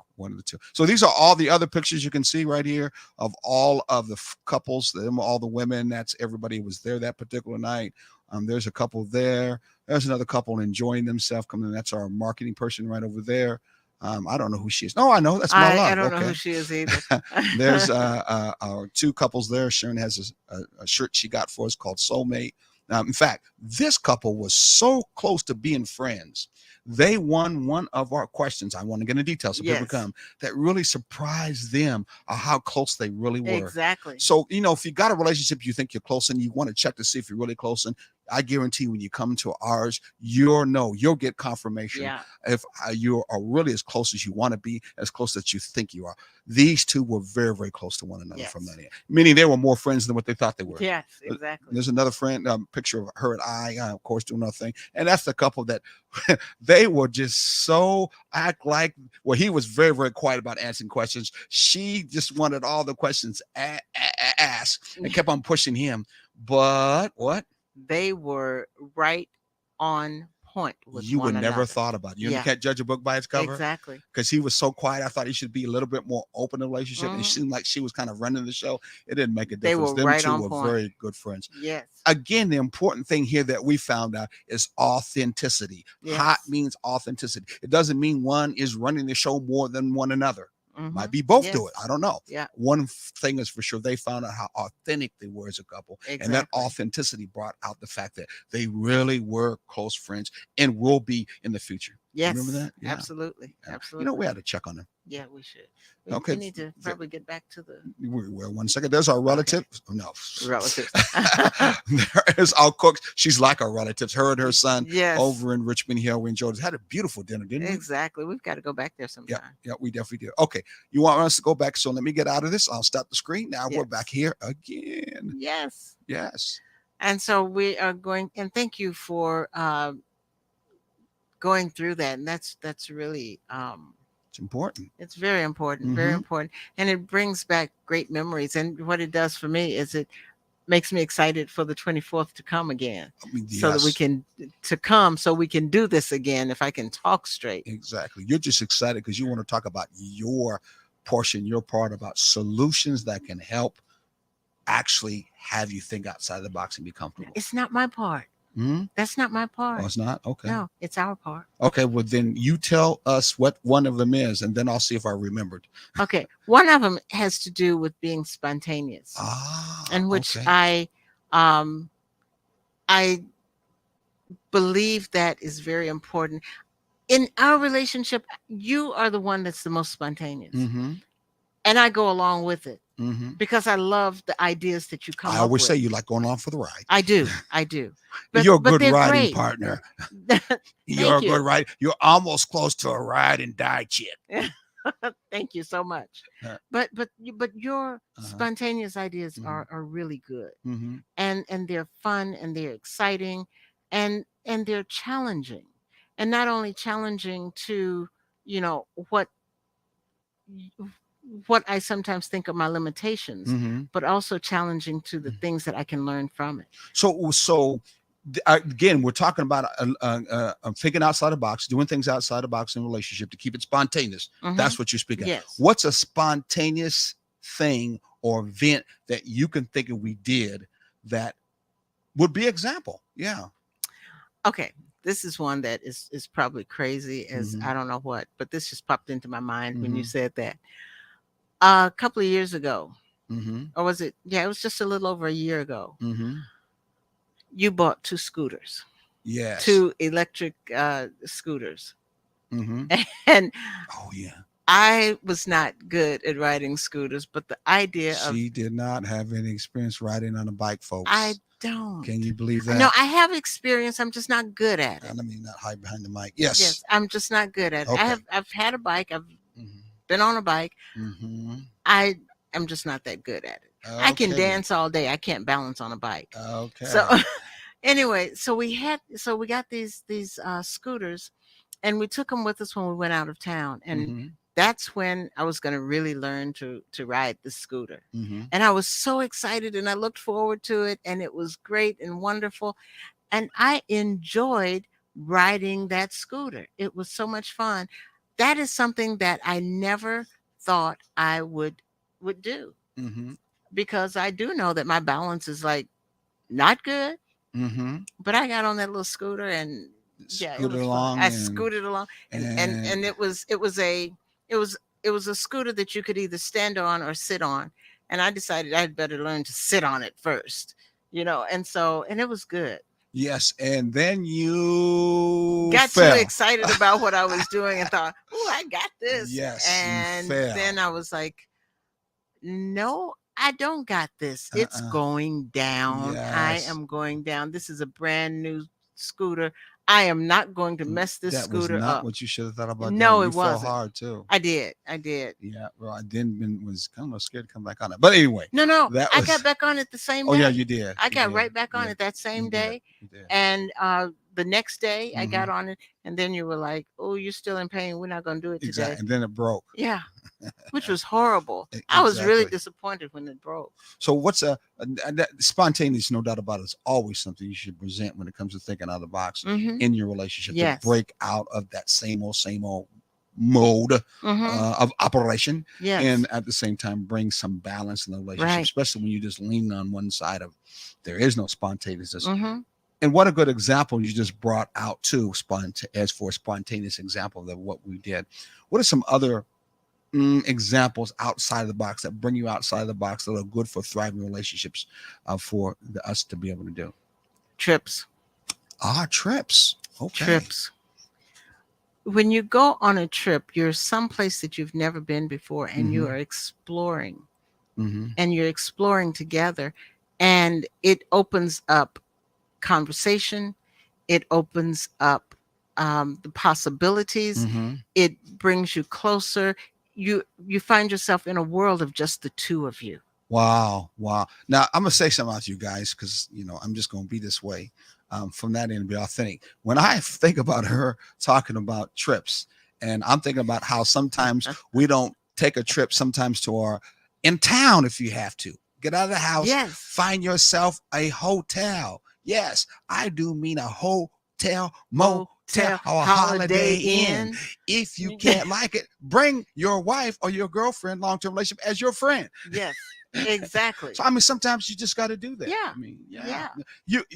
So these are all the other pictures you can see right here of all of the couples, all the women. That's everybody who was there that particular night. There's a couple there. There's another couple enjoying themselves coming in. That's our marketing person right over there. I don't know who she is. No, I know. That's my love. I don't know who she is either. There's our two couples there. Sharon has a shirt she got for us called Soulmate. In fact, this couple was so close to being friends. They won one of our questions. I want to get into details so people come. That really surprised them how close they really were. Exactly. So, if you got a relationship you think you're close and you want to check to see if you're really close, and I guarantee when you come to ours, you'll get confirmation if you are really as close as you want to be, as close as you think you are. These two were very, very close to one another from that end, meaning they were more friends than what they thought they were. Yes, exactly. There's another friend, picture of her and I, of course, doing another thing. And that's the couple that they were just so he was very, very quiet about answering questions. She just wanted all the questions asked and kept on pushing him. But what? They were right on point with you would one never another. Thought about it. You can't judge a book by its cover. Exactly. Because he was so quiet. I thought he should be a little bit more open in the relationship. And it seemed like she was kind of running the show. It didn't make a difference. They were right on point. point. Very good friends. Yes. Again, the important thing here that we found out is authenticity. Yes. Hot means authenticity. It doesn't mean one is running the show more than one another. Might be both do it. I don't know. Yeah. One thing is for sure, they found out how authentic they were as a couple. Exactly. And that authenticity brought out the fact that they really were close friends and will be in the future. Yes. Remember that? Yeah. Absolutely. Absolutely. We had to check on them. Yeah, we should. Okay. We need to probably get back to the. Well, 1 second. There's our relative. Okay. No. Relatives. There is our cook. She's like our relatives. Her and her son over in Richmond Hill. We enjoyed it. Had a beautiful dinner, didn't we? Exactly. We've got to go back there sometime. Yeah, we definitely do. Okay. You want us to go back? So let me get out of this. I'll stop the screen. Now we're back here again. Yes. Yes. And so we are going, and thank you for going through that. And that's really it's important. It's very important, very important. And it brings back great memories. And what it does for me is it makes me excited for the 24th to come again. So that we can do this again if I can talk straight. Exactly. You're just excited because you want to talk about your portion, your part, about solutions that can help actually have you think outside the box and be comfortable. It's not my part. That's not my part. Oh, it's not? Okay. No, it's our part. Okay, well then you tell us what one of them is, and then I'll see if I remembered. Okay. One of them has to do with being spontaneous. In which I Um, I believe that is very important. In our relationship, you are the one that's the most spontaneous. Mm-hmm. And I go along with it Mm-hmm. because I love the ideas that you come I up always with. say you like going along for the ride. I do. I do. You're a but good they're riding great. partner. Thank You're a you. good ride. You're almost close to a ride and die chick. Thank you so much. Uh, But your Uh-huh. spontaneous ideas Mhm. are really good. Mm-hmm. And they're fun and they're exciting and they're challenging. And not only challenging to, you know, what I sometimes think of my limitations, Mm-hmm. but also challenging to the things that I can learn from it. So again, we're talking about thinking outside the box, doing things outside the box in a relationship to keep it spontaneous. Mhm. That's what you're speaking. Yes. What's a spontaneous thing or event that you can think of we did that would be example? Yeah. Okay. This is one that is probably crazy as Mhm. I don't know what, but this just popped into my mind when you Mhm. said that. A couple of years ago, Mm-hmm. or was it? Yeah, it was just a little over a year ago. Mm-hmm. You bought 2 scooters, Yes. 2 electric scooters. Mm-hmm. And Oh yeah. I was not good at riding scooters, but the idea of She did not have any experience riding on a bike, folks. I don't. Can you believe that? No, I have experience. I'm just not good at it. Let me not hide behind the mic. Yes. Yes, I'm just not good at it. Okay. I've had a bike. I've Mm-hmm. been on a bike. Mm-hmm. I am just not that good at it. I can Okay. dance all day. I can't balance on a bike. Okay. So anyway, so we got these scooters, and we took them with us when we went out of town, and Mm-hmm. that's when I was going to really learn to ride the scooter. Mm-hmm. And I was so excited, and I looked forward to it, and it was great and wonderful, and I enjoyed riding that scooter. It was so much fun. That is something that I never thought I would do, Mm-hmm. because I do know that my balance is like not good. Mm-hmm. But I got on that little scooter and yeah, it Scooted was fun. along I and- scooted along, and and- it was a scooter that you could either stand on or sit on. And I decided I'd better learn to sit on it first, you know. And it was good. Yes, and then you Got fell. too excited about what I was doing and thought, "Oh, I got this." Yes, you and fell. then I was like, "No, I don't got this. It's going down. I Yes. am going down. This is a brand new scooter. I am not going to mess this That scooter was not up." what you should have thought about. No, doing. it You fell wasn't. hard too. I did. Yeah, well, I didn't was kind of scared to come back on it. But anyway, No, That I was- got back on it the same oh day. yeah, you did. I You got did. right back on Yeah, it that same you did. day. You did. And the next day I got Mhm. on it, and then you were like, "Oh, you're still in pain. We're not going to do it today." Exactly, and then it broke. Yeah, which was horrible. I was really Exactly. disappointed when it broke. So what's spontaneous? No doubt about it. Is always something you should present when it comes to thinking out of the box Mhm. in your relationship Yes. to break out of that same old mode Mhm. of operation, Yes. and at the same time bring some balance in the relationship, Right. especially when you just lean on one side of there is no spontaneousness. Mhm. And what a good example you just brought out too, as for a spontaneous example of what we did. What are some other examples outside of the box that bring you outside of the box that are good for thriving relationships for us to be able to do? Trips. Trips. Okay. Trips. When you go on a trip, you're someplace that you've never been before, and you Mhm. are exploring, Mm-hmm. and you're exploring together, and it opens up conversation. It opens up the possibilities. Mm-hmm. It brings you closer. You find yourself in a world of just the two of you. Wow. Now I'm gonna say something about you guys because I'm just gonna be this way. From that end, be authentic. When I think about her talking about trips, and I'm thinking about how sometimes we don't take a trip sometimes to our in town if you have to get out of the house. Yes. Find yourself a hotel. Yes, I do mean a hotel, motel, or a holiday inn. If you can't like it, bring your wife or your girlfriend, long-term relationship, as your friend. Yes, exactly. So I mean, sometimes you just got to do that. Yeah. I mean, Yeah.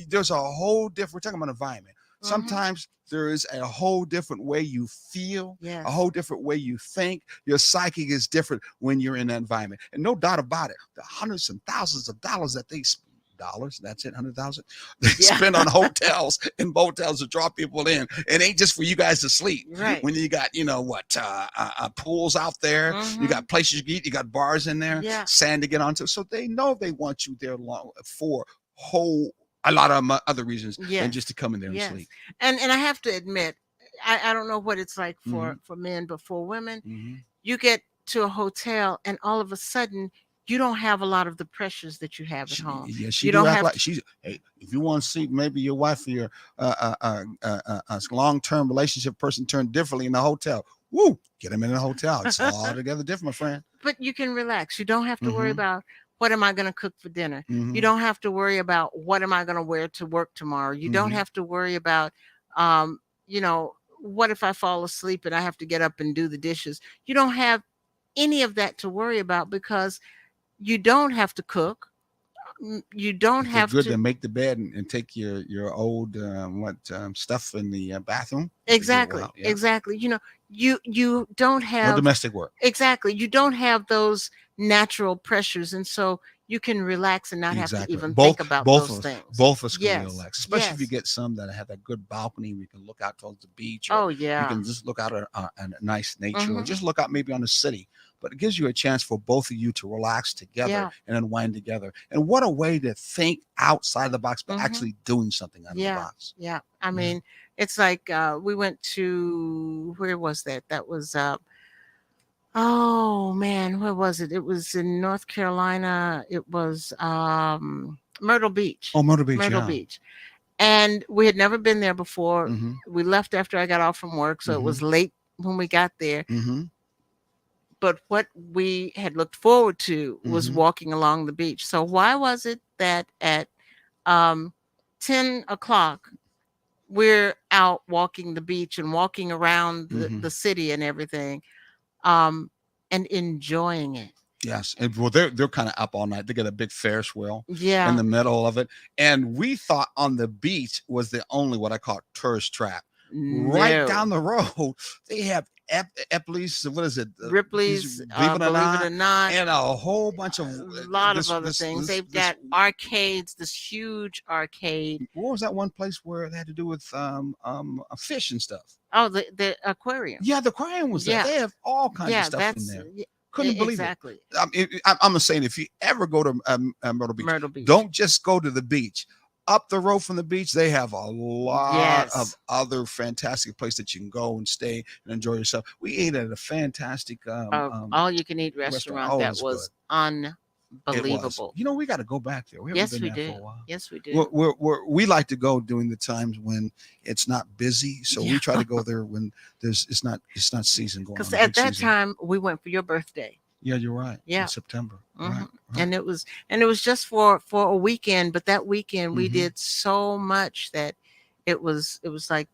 There's a whole different. We're talking about environment. Mhm. Sometimes there is a whole different way you feel, Yes. a whole different way you think. Your psyche is different when you're in that environment, and no doubt about it. The hundreds and thousands of dollars that they dollars. That's it, 100,000. They Yeah. spend on hotels and motels to draw people in. It ain't just for you guys to sleep. Right. When you got, pools out there, you Mhm. got places you can eat, you got bars in there, Yeah. sand to get onto. So they know they want you there long for a lot of other reasons than Yes. just to come in there and Yes. sleep. And I have to admit, I don't know what it's like Mhm. for men, but for women, Mhm. you get to a hotel and all of a sudden you don't have a lot of the pressures that you have at home. Yeah, she You do don't act have like to- she's. Hey, if you want to see maybe your wife or your long-term relationship person turn differently in the hotel, woo, get them in a hotel. It's all together different, my friend. But you can relax. You don't have to worry Mhm. about what am I going to cook for dinner. You Mhm. don't have to worry about what am I going to wear to work tomorrow. You don't Mhm. have to worry about what if I fall asleep and I have to get up and do the dishes. You don't have any of that to worry about because you don't have to cook. You don't If they're have good, to then make the bed and take your old stuff in the bathroom. exactly Go out, yeah. exactly. You don't No have domestic work. exactly. You don't have those natural pressures, and so you can relax and not have to Exactly. even think about Both those of us, things. both of us can Yes, relax, especially if you yes. get some that have a good balcony. We can look out towards the beach, or Oh you yeah. can just look out at a nice nature, or Mhm. just look out maybe on the city. But it gives you a chance for both of you to relax together Yeah. and unwind together. And what a way to think outside the box, but Mhm. actually doing something out of the Yeah. box. Yeah. I Yeah. mean, it's like we went to where was that? That was oh man, where was it? It was in North Carolina. It was Myrtle Beach. Oh, Myrtle Beach, Myrtle yeah. Beach. And we had never been there before. Mm-hmm. We left after I got off from work, so it was late when we got there. Mm-hmm. But what we had looked forward to was Mhm. walking along the beach. So why was it that at 10 o'clock we're out walking the beach and walking around Mhm. the city and everything, and enjoying it? Yes, and well, they're kind of up all night. They got a big Ferris wheel in Yeah. the middle of it, and we thought on the beach was the only what I call tourist trap. Right No. down the road, they have Eppley's. What is it? Ripley's, Believe It or Believe It Not, or Not, and a whole bunch of a lot this, of other this, things. this, They've this. got arcades, this huge arcade. What was that one place where they had to do with a fish and stuff? Oh, the aquarium. Yeah, the aquarium was there. Yeah. They have all kinds of Yeah, stuff in that's there. Couldn't believe it. exactly. I'm just saying, if you ever go to Myrtle Beach, Myrtle Beach. don't just go to the beach. Up the road from the beach, they have a lot of Yes. other fantastic places that you can go and stay and enjoy yourself. We ate at a fantastic All you can eat restaurant. restaurant Oh, it that was was It was. unbelievable. You know, we got to go back there. We haven't Yes, been we there for do. a while. Yes, we do. We like to go during the times when it's not busy, so we Yeah. try to go there when it's not season going on. Because the at big that season. time we went for your birthday. Yeah, you're right. Yeah. In September. Mhm. Right. And it was just for a weekend, but that weekend we Mhm. did so much that it was like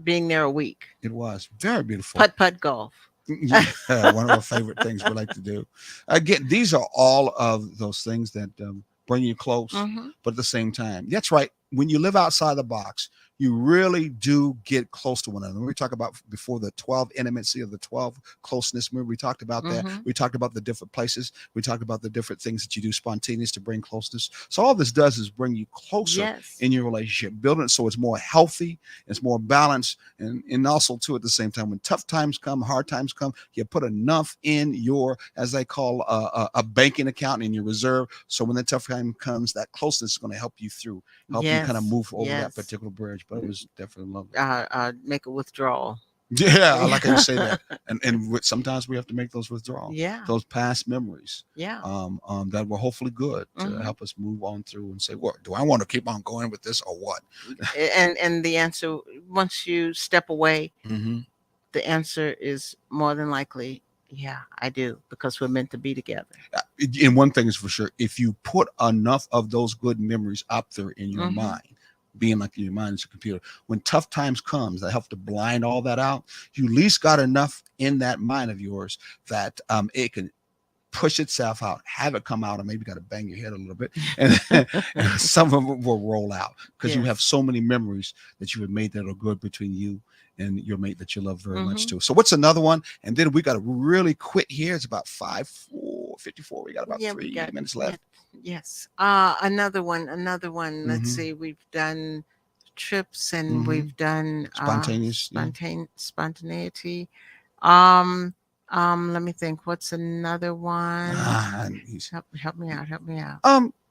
being there a week. It was very beautiful. Putt golf. Yeah, one of our favorite things we like to do. Again, these are all of those things that bring you close, Mhm. but at the same time, that's right. When you live outside the box, you really do get close to one another. We talked about before the 12 intimacy of the 12 closeness. Remember, we talked about that. Mhm. We talked about the different places. We talked about the different things that you do spontaneous to bring closeness. So all this does is bring you closer Yes. in your relationship, building it so it's more healthy, it's more balanced, and also too at the same time when tough times come, hard times come, you put enough in your, as they call a banking account in your reserve. So when the tough time comes, that closeness is going to help you through, help you kind of Yes. move over that Yes. particular bridge. But it was definitely lovely. Make a withdrawal. Yeah, I like how you say that. And sometimes we have to make those withdrawals, Yeah. those past memories Yeah. that were hopefully good to Mhm. help us move on through and say, what do I want to keep on going with this or what? And the answer, once you step away, Mm-hmm. the answer is more than likely, yeah, I do, because we're meant to be together. And one thing is for sure, if you put enough of those good memories up there in your Mhm. mind, being like your mind is a computer, when tough times comes, that help to blind all that out, you at least got enough in that mind of yours that it can push itself out, have it come out, and maybe got to bang your head a little bit, and, and some of it will roll out because you Yes. have so many memories that you have made that are good between you and your mate that you love very much Mhm. too. So what's another one? And then we got to really quit here. It's about 5:04. 54. We got about Yeah, 3 minutes left. yes. Another one. Let's Mhm. see. We've done trips and Mhm. we've done Spontaneous, yeah. spontaneity. Um, let me think. What's another one? And he's, Help me out. Help me out.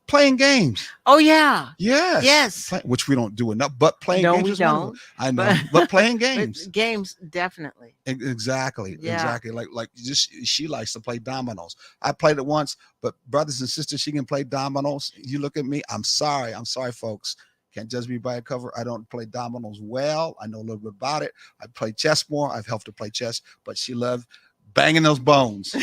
playing games. Oh yeah. Yes. Yes. Which we don't do enough, but playing No, games we is one of them. don't. I know, but playing games. Games definitely. Exactly. Yeah. Exactly. Like just she likes to play dominoes. I played it once, but brothers and sisters, she can play dominoes. You look at me. I'm sorry, folks. Can't judge me by a cover. I don't play dominoes well. I know a little bit about it. I play chess more. I've helped her play chess, but she loved banging those bones.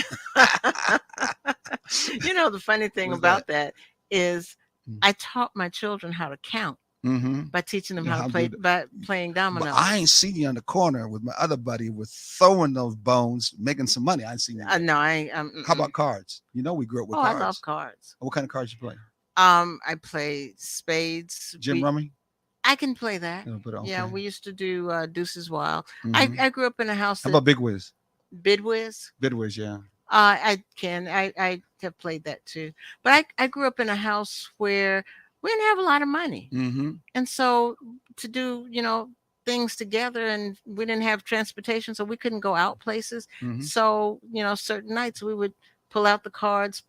You know, the funny thing What's about that is Mm. I taught my children how to count Mm-hmm. by teaching them Yeah, how how to play do that. by playing dominoes. But I ain't seen you in the corner with my other buddy with throwing those bones, making some money. I ain't seen you. No, I ain't. How about cards? You know, we grew up with Oh, cards. I love cards. What kind of cards you play? I play spades. Jim Rummy? I can play that. But Yeah, okay. we used to do Deuces Wild. Mhm. I grew up in a house How that about Big Wiz? Bidwiz. Bidwiz, yeah. I can. I have played that too. But I grew up in a house where we didn't have a lot of money. Mm-hmm. And so to do, things together, and we didn't have transportation, so we couldn't go out places. Mhm. So, certain nights we would pull out the cards,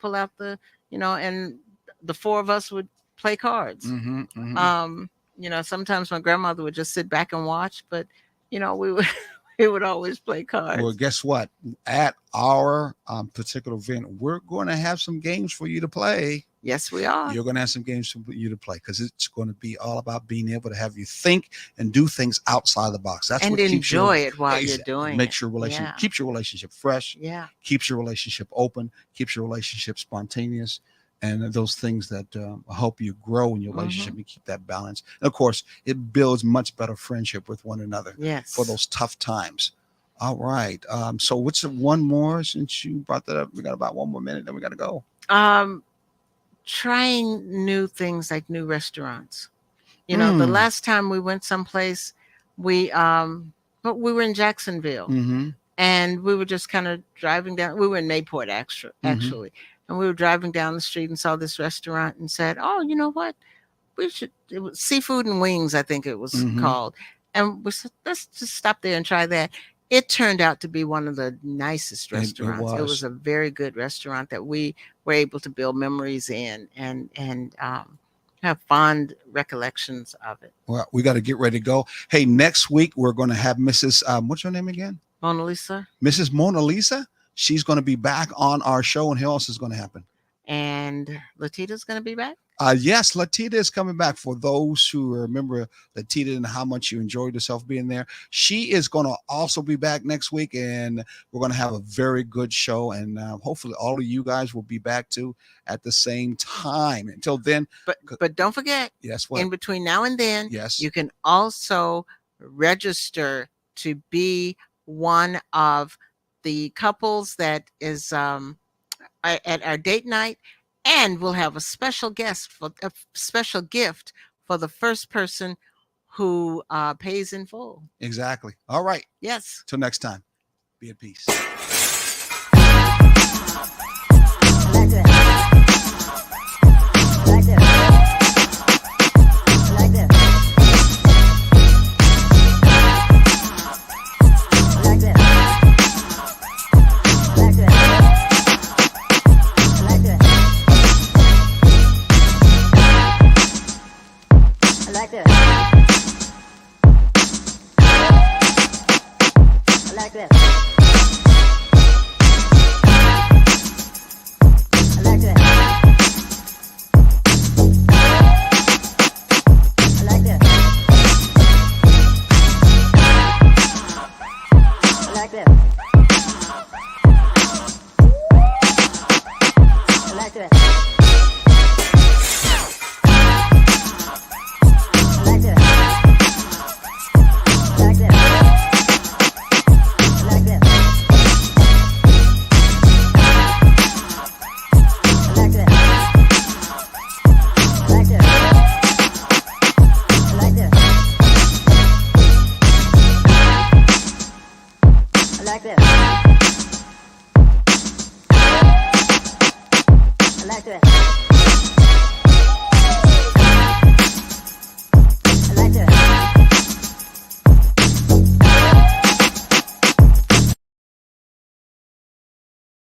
and the four of us would play cards. Mm-hmm. Mm-hmm. Sometimes my grandmother would just sit back and watch, but we would we would always play cards. Well, guess what? At our particular event, we're going to have some games for you to play. Yes, we are. You're going to have some games for you to play because it's going to be all about being able to have you think and do things outside the box. That's and what keeps enjoy it while Exactly. you're doing Makes it. your relationship Yeah. keeps your relationship fresh. Yeah. Keeps your relationship open. Keeps your relationship spontaneous. And those things that help you grow in your relationship and keep that balance. And of course, it builds much better friendship with one another Yes. for those tough times. All right. So what's one more since you brought that up? We got about 1 more minute, then we got to go. Trying new things like new restaurants. The Mm. last time we went someplace, we were in Jacksonville. Mm-hmm. And we were just kind of driving down. We were in Mayport, actually. And we were driving down the street and saw this restaurant and said, oh, you know what? It was Seafood and Wings, I think it was called. And we said, let's just stop there and try that. It turned out to be one of the nicest restaurants. It was a very good restaurant that we were able to build memories in and have fond recollections of it. Well, we got to get ready to go. Hey, next week we're going to have Mrs. What's her name again? Mona Lisa. Mrs. Mona Lisa. She's going to be back on our show, and what else is going to happen? And Latita's going to be back? Yes, Latita is coming back. For those who remember Latita and how much you enjoyed yourself being there, she is going to also be back next week, and we're going to have a very good show. And hopefully all of you guys will be back too at the same time. Until then. But don't forget, yes, what? In between now and then, yes, you can also register to be one of the couples that is at our date night, and we'll have a special gift for the first person who pays in full. Exactly. All right. Yes. Till next time. Be at peace.